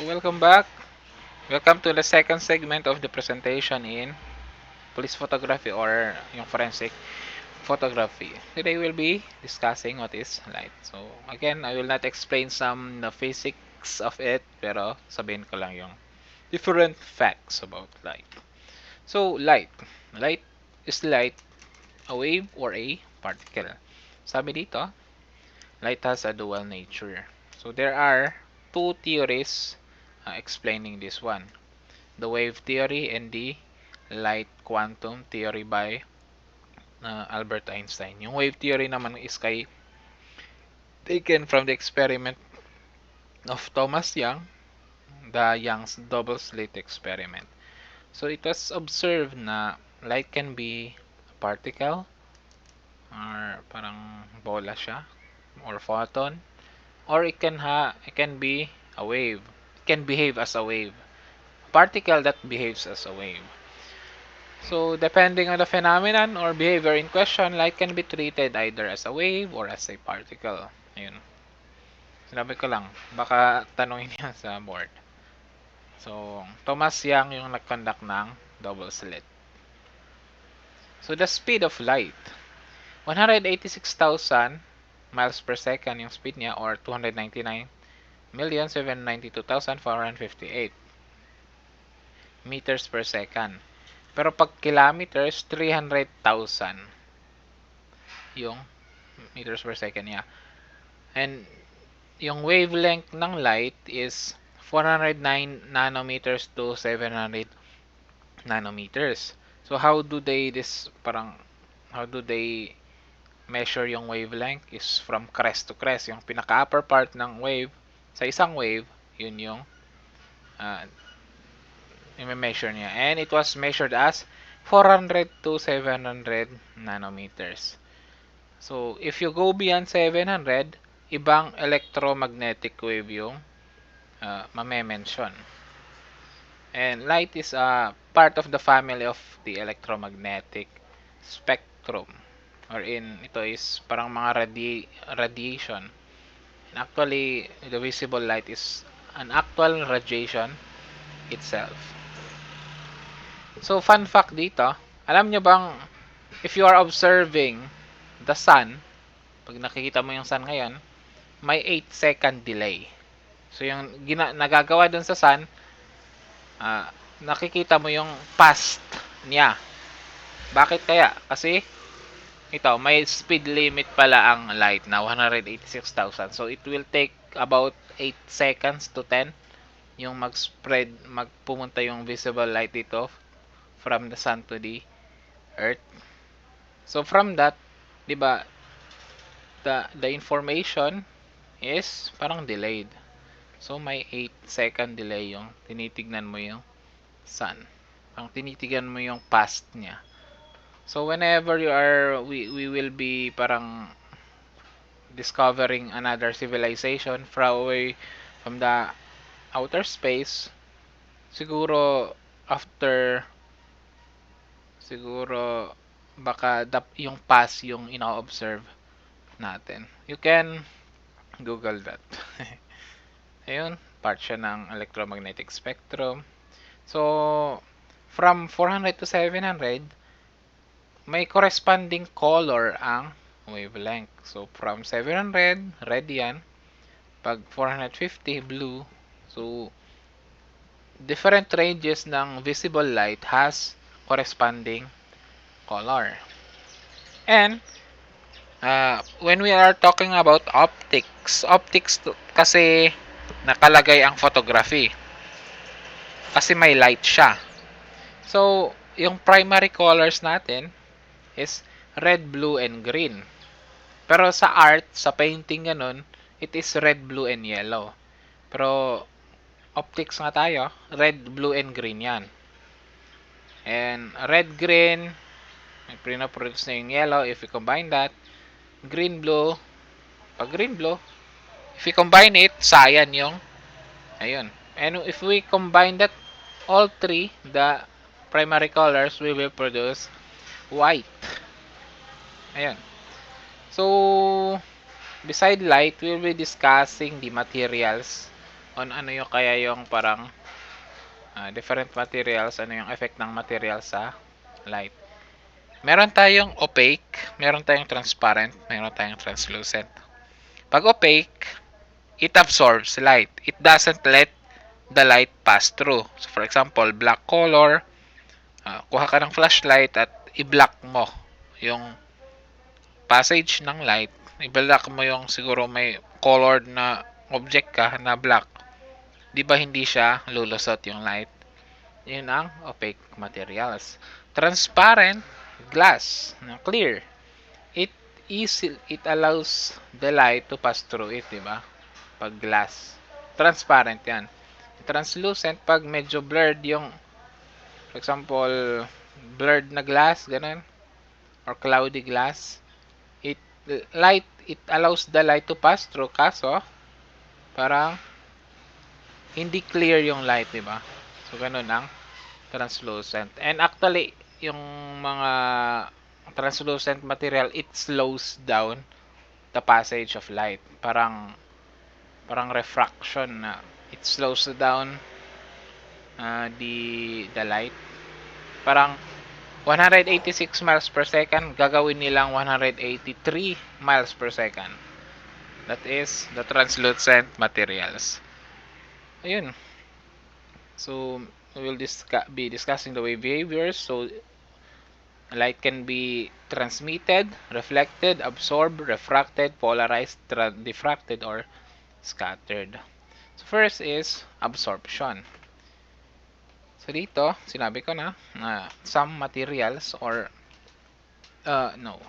So welcome back. Welcome to the second segment of the presentation in police photography or yung forensic photography. Today we'll be discussing what is light. So again, I will not explain some the physics of it, pero sabihin ko lang yung different facts about light. So light. Light is light a wave or a particle. Sabi dito, light has a dual nature. So there are two theories explaining this one. The wave theory and the light quantum theory by Albert Einstein. Yung wave theory naman is taken from the experiment of Thomas Young, the Young's double slit experiment. So it was observed na light can be a particle or parang bola siya or photon, or it can be a wave. It can behave as a wave. A particle that behaves as a wave. So, depending on the phenomenon or behavior in question, light can be treated either as a wave or as a particle. Ayun. Sinabi ko lang, baka tanongin niya sa board. So, Thomas Young yung nag-conduct ng double slit. So, the speed of light. 186,000 miles per second yung speed niya or 299,792,458 meters per second. Pero pag kilometers, 300,000 yung meters per second niya. And yung wavelength ng light is 409 nanometers to 700 nanometers. So how do they measure yung wavelength is from crest to crest. Yung pinaka-upper part ng wave sa isang wave, yun yung i-measure niya. And it was measured as 400 to 700 nanometers. So, if you go beyond 700, ibang electromagnetic wave yung mame-mention. And light is a part of the family of the electromagnetic spectrum. Or ito is parang mga radiation. And actually, the visible light is an actual radiation itself. So, fun fact dito, alam nyo bang, if you are observing the sun, pag nakikita mo yung sun ngayon, may 8-second delay. So, yung nagagawa dun sa sun, nakikita mo yung past niya. Bakit kaya? Kasi, ito, may speed limit pala ang light na 186,000. So, it will take about 8 seconds to 10 yung magpumunta yung visible light dito from the sun to the earth. So from that, 'di ba, the information is parang delayed. So may 8-second delay yung tinitignan mo yung sun. Ang tinitignan mo yung past niya. So whenever we will be parang discovering another civilization far away from the outer space, siguro baka yung past yung ina-observe natin. You can Google that. Ayun, part siya ng electromagnetic spectrum. So, from 400 to 700, may corresponding color ang wavelength. So, from 700, red yan. Pag 450, blue. So, different ranges ng visible light has corresponding color. And when we are talking about optics kasi nakalagay ang photography. Kasi may light siya. So, yung primary colors natin is red, blue, and green. Pero sa art, sa painting ganun, it is red, blue, and yellow. Pero optics nga tayo, red, blue, and green yan. And red, green, may pinaproduce na yung yellow. If we combine that, green, blue, pag green, blue, if we combine it, cyan yung, ayun. And if we combine that, all three, the primary colors, we will produce white. Ayun. So, beside light, we will be discussing the materials on ano yung kaya yung parang different materials, ano yung effect ng material sa light. Meron tayong opaque, meron tayong transparent, meron tayong translucent. Pag opaque, it absorbs light. It doesn't let the light pass through. So for example, black color, kuha ka ng flashlight at i-block mo yung passage ng light. I-block mo yung siguro may colored na object ka na black. Di ba hindi siya lulusot yung light? Yun ang opaque materials. Transparent glass na clear. It allows the light to pass through it, di ba? Pag glass. Transparent yan. Translucent pag medyo blurred yung, for example, blurred na glass, ganun, or cloudy glass. It allows the light to pass through, kaso parang hindi clear yung light, di ba? So ganun ang translucent. And actually, yung mga translucent material, it slows down the passage of light. Parang refraction na it slows down the light. Parang 186 miles per second, gagawin nilang 183 miles per second. That is the translucent materials. Ayun. So, we will be discussing the wave behaviors. So, light can be transmitted, reflected, absorbed, refracted, polarized, diffracted, or scattered. So, first is absorption. So, dito, sinabi ko na, some materials or, no,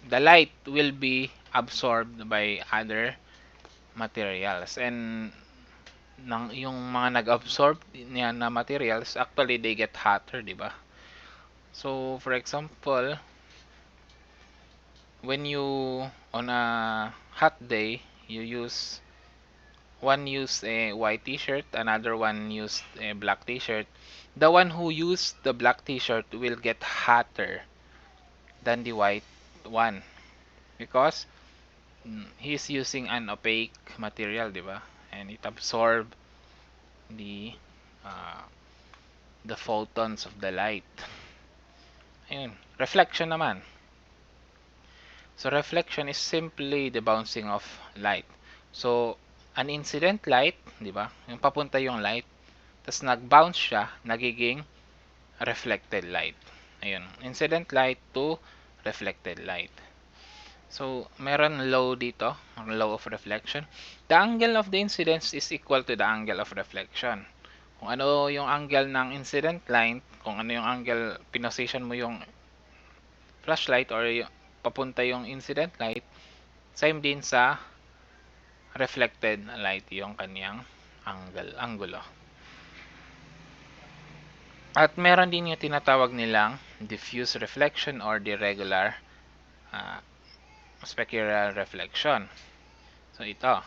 the light will be absorbed by other materials. And, yung mga nag-absorb niya na materials, actually, they get hotter, di ba? So, for example, when you, on a hot day, one used a white t-shirt, another one used a black t-shirt. The one who used the black t-shirt will get hotter than the white one because he's using an opaque material, di ba? And it absorbs the uh, the photons of the light. Ayun. Reflection naman. So reflection is simply the bouncing of light. So an incident light, di ba? Yung papunta yung light, tapos nag-bounce siya, nagiging reflected light. Ayun. Incident light to reflected light. So, meron low dito, low of reflection. The angle of the incidence is equal to the angle of reflection. Kung ano yung angle ng incident light, kung ano yung angle, pinostation mo yung flashlight or papunta yung incident light, same din sa reflected light yung kanyang angulo. At meron din yung tinatawag nilang diffuse reflection or the regular specular reflection. So ito,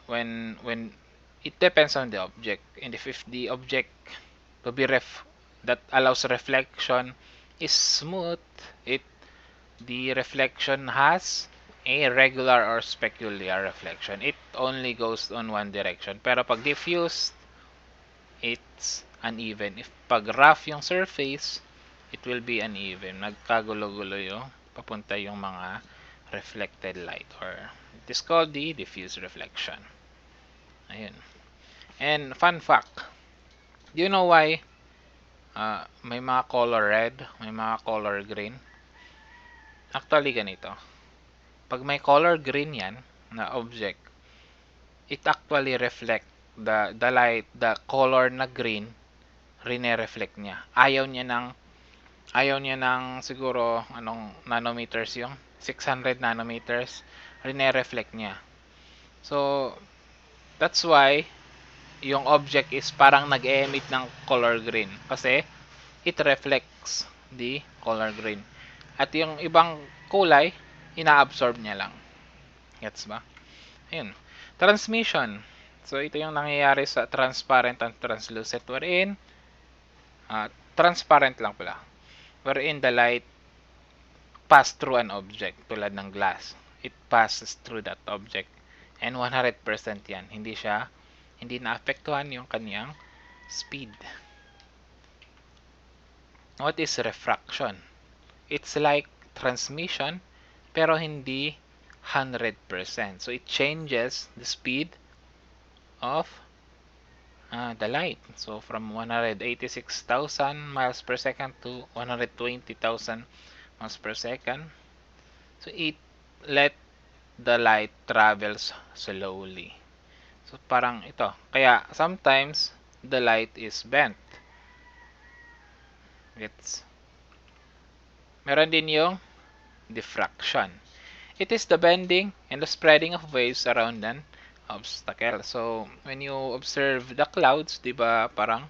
when it depends on the object, and if the object to be that allows reflection is smooth, the reflection has a regular or specular reflection. It only goes on one direction. Pero pag diffused, it's uneven. If pag rough yung surface, it will be uneven. Nagkagulo-gulo yung papunta yung mga reflected light, or it is called the diffuse reflection. Ayun. And fun fact, do you know why may mga color red, may mga color green? Actually ganito. Pag may color green yan na object, it actually reflect the light, the color na green, rine-reflect niya. Ayaw niya ng siguro anong nanometers yung 600 nanometers, rine-reflect niya. So that's why yung object is parang nag-emit ng color green kasi it reflects the color green. At yung ibang kulay, ina-absorb niya lang. Gets ba? Ayun. Transmission. So ito yung nangyayari sa transparent and translucent, wherein transparent lang pala, wherein the light pass through an object tulad ng glass. It passes through that object. And 100% yan. Hindi naapektuhan yung kanyang speed. What is refraction? It's like transmission, pero hindi 100%. So it changes the speed of the light. So from 186,000 miles per second to 120,000 miles per second. So it let the light travels slowly. So parang ito. Kaya sometimes the light is bent. Meron din yung diffraction. It is the bending and the spreading of waves around an obstacle. So, when you observe the clouds, di ba, parang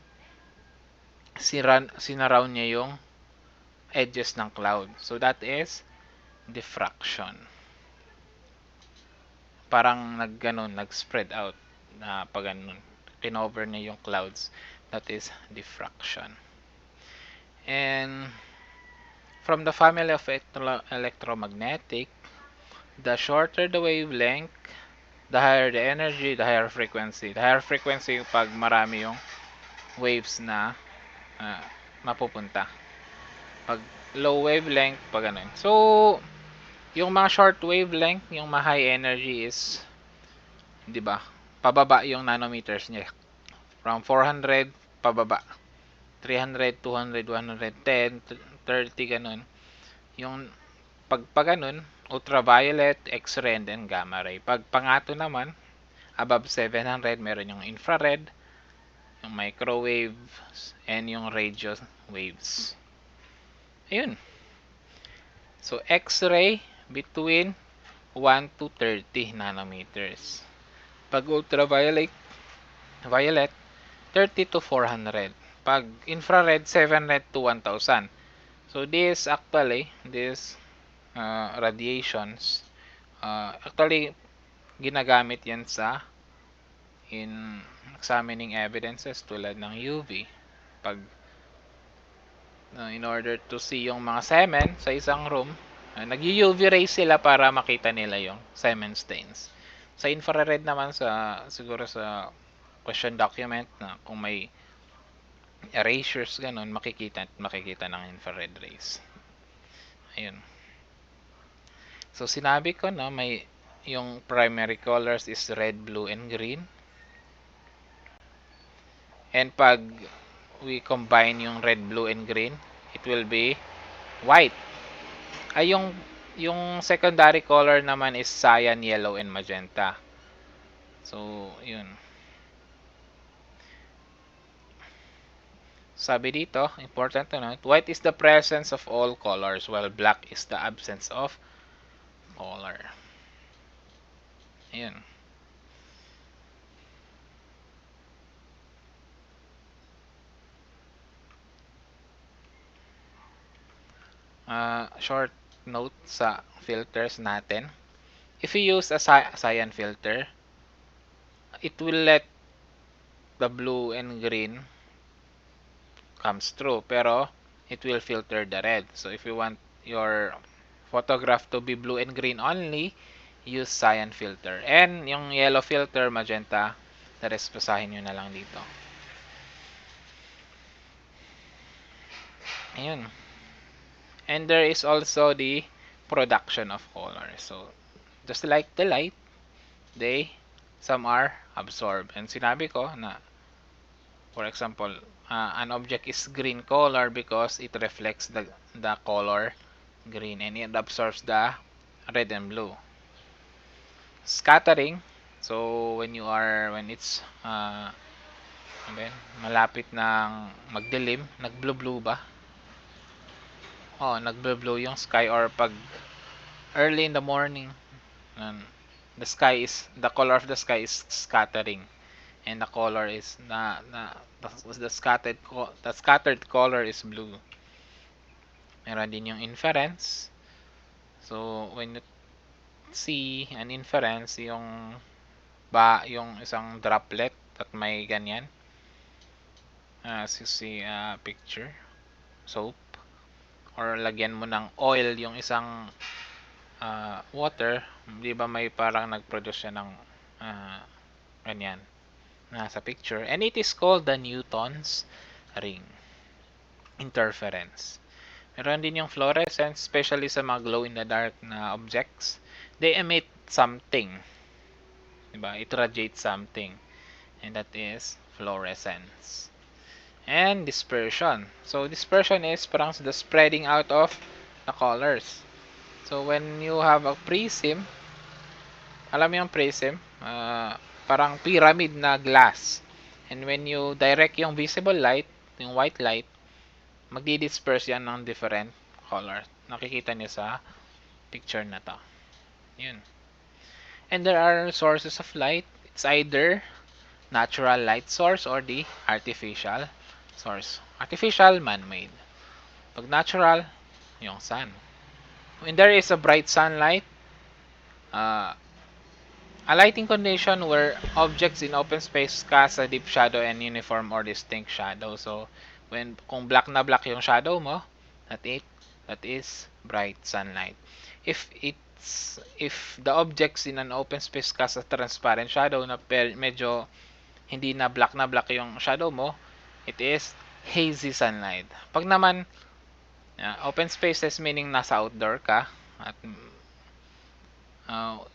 sinaraw niya yung edges ng cloud. So, that is diffraction. Parang nag-spread out na pag ganun. Kinover niya yung clouds. That is diffraction. And from the family of electromagnetic, the shorter the wavelength, the higher the energy, the higher frequency. The higher frequency pag marami yung waves na mapupunta. Pag low wavelength, pag ganun. So, yung mga short wavelength, yung high energy is, di ba, pababa yung nanometers niya. From 400, pababa. 300, 200, 110, 30, ganun. Yung pag ganun, ultraviolet, X-ray, and then gamma ray. Pag pangato naman, above 700, meron yung infrared, yung microwave, and yung radio waves. Ayun. So, X-ray, between 1 to 30 nanometers. Pag ultraviolet, 30 to 400. Pag infrared, 700 to 1,000. So, these radiations, actually, ginagamit yan in examining evidences tulad ng UV. Pag in order to see yung mga semen sa isang room, nag-UV ray sila para makita nila yung semen stains. Sa infrared naman, siguro sa question document na kung may erasures ganun, makikita ng infrared rays. Ayun. So sinabi ko na may yung primary colors is red, blue, and green. And pag we combine yung red, blue, and green, it will be white. Ay yung secondary color naman is cyan, yellow, and magenta. So, yun. Sabi dito, important to note, white is the presence of all colors while black is the absence of color. Ayun. Short note sa filters natin. If you use a cyan filter, it will let the blue and green comes through, pero it will filter the red. So if you want your photograph to be blue and green only, use cyan filter. And yung yellow filter, magenta, the rest basahin nyo na lang dito. Ayun. And there is also the production of color. So, just like the light, some are absorbed. And sinabi ko na, for example, an object is green color because it reflects the color green and it absorbs the red and blue. Scattering, so when it's malapit ng magdilim, nagblue-blue ba? Nagblue-blue yung sky, or pag early in the morning, the color of the sky is scattering, and the color is the scattered color is blue. Meron din yung inference. So when you see an inference, yung isang droplet at may ganyan, as you see picture, soap, or lagyan mo ng oil yung isang water, di ba may parang nag-produce siya ng Ganyan. Nasa picture. And it is called the Newton's ring. Interference. Meron din yung fluorescence, especially sa mga glow-in-the-dark na objects. They emit something. Diba? It radiates something. And that is fluorescence. And dispersion. So, dispersion is parang the spreading out of the colors. So, when you have a prism, alam mo yung prism? Parang pyramid na glass. And when you direct yung visible light, yung white light, magdi-disperse yan ng different colors. Nakikita niyo sa picture na to. Yun. And there are sources of light. It's either natural light source or the artificial source. Artificial, man-made. Pag natural, yung sun. When there is a bright sunlight, a lighting condition where objects in open space cast a deep shadow and uniform or distinct shadow. So, kung black na black yung shadow mo, that is bright sunlight. If the objects in an open space cast a transparent shadow na medyo hindi na black yung shadow mo, it is hazy sunlight. Pag naman open spaces meaning nasa outdoor ka at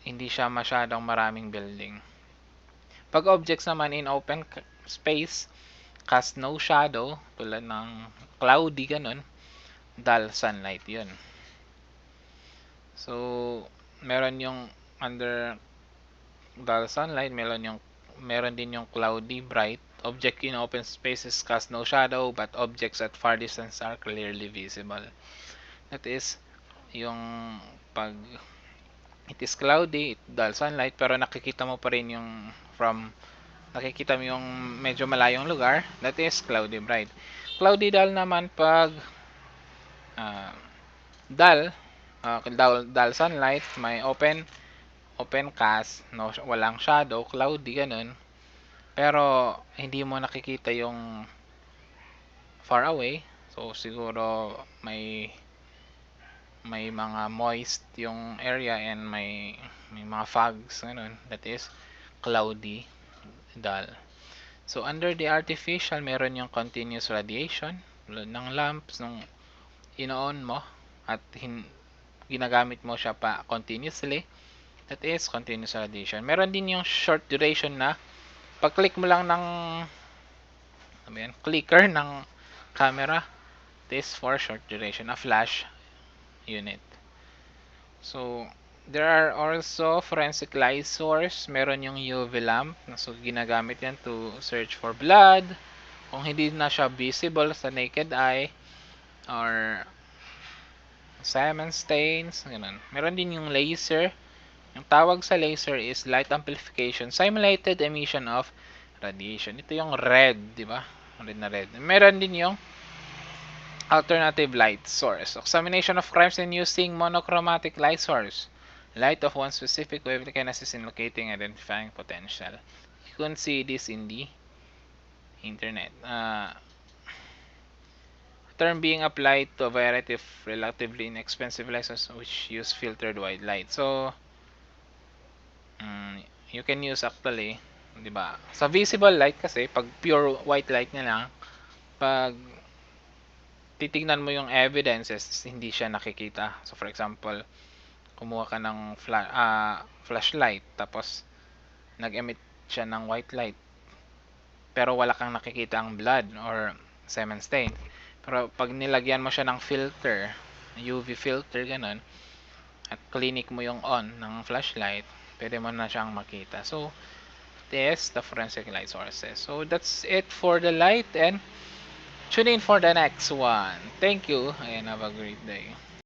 hindi siya masyadong maraming building. Pag objects naman in open space cast no shadow, tulad ng cloudy ganun, dull sunlight yun. So, meron yung under dull sunlight, meron din yung cloudy bright. Object in open spaces cast no shadow, but objects at far distance are clearly visible. That is yung pag it is cloudy, dull sunlight, pero nakikita mo pa rin yung nakikita mo yung medyo malayong lugar, that is cloudy bright. Cloudy dull naman pag dull sunlight, may open cast, no, walang shadow, cloudy ganun. Pero hindi mo nakikita yung far away. So siguro may mga moist yung area and may mga fogs ganun. That is cloudy dull. So under the artificial, meron yung continuous radiation tulad ng lamps nung ino-on mo at ginagamit mo siya pa continuously. That is continuous radiation. Meron din yung short duration na pag-click mo lang ng clicker ng camera, this for short duration, a flash unit. So, there are also forensic light source. Meron yung UV lamp. So, ginagamit yan to search for blood. Kung hindi na siya visible sa naked eye or cement stains, ganun. Meron din yung laser. Yung tawag sa laser is light amplification, simulated emission of radiation. Ito yung red, di ba? Red na red. Meron din yung alternative light source. Examination of crimes in using monochromatic light source. Light of one specific wavelength can assist in locating, identifying potential. You can see this in the internet. Term being applied to a variety of relatively inexpensive light sources which use filtered white light. So, you can use actually, di ba? Sa visible light kasi, pag pure white light na lang, pag titignan mo yung evidences, hindi siya nakikita. So for example, kumuha ka ng flashlight, tapos nag-emit siya ng white light, pero wala kang nakikita ang blood or cement stain. Pero pag nilagyan mo siya ng filter, UV filter, ganun, at clinic mo yung on ng flashlight, pwede mo na siyang makita. So, this the forensic light sources. So, that's it for the light, and tune in for the next one. Thank you and have a great day.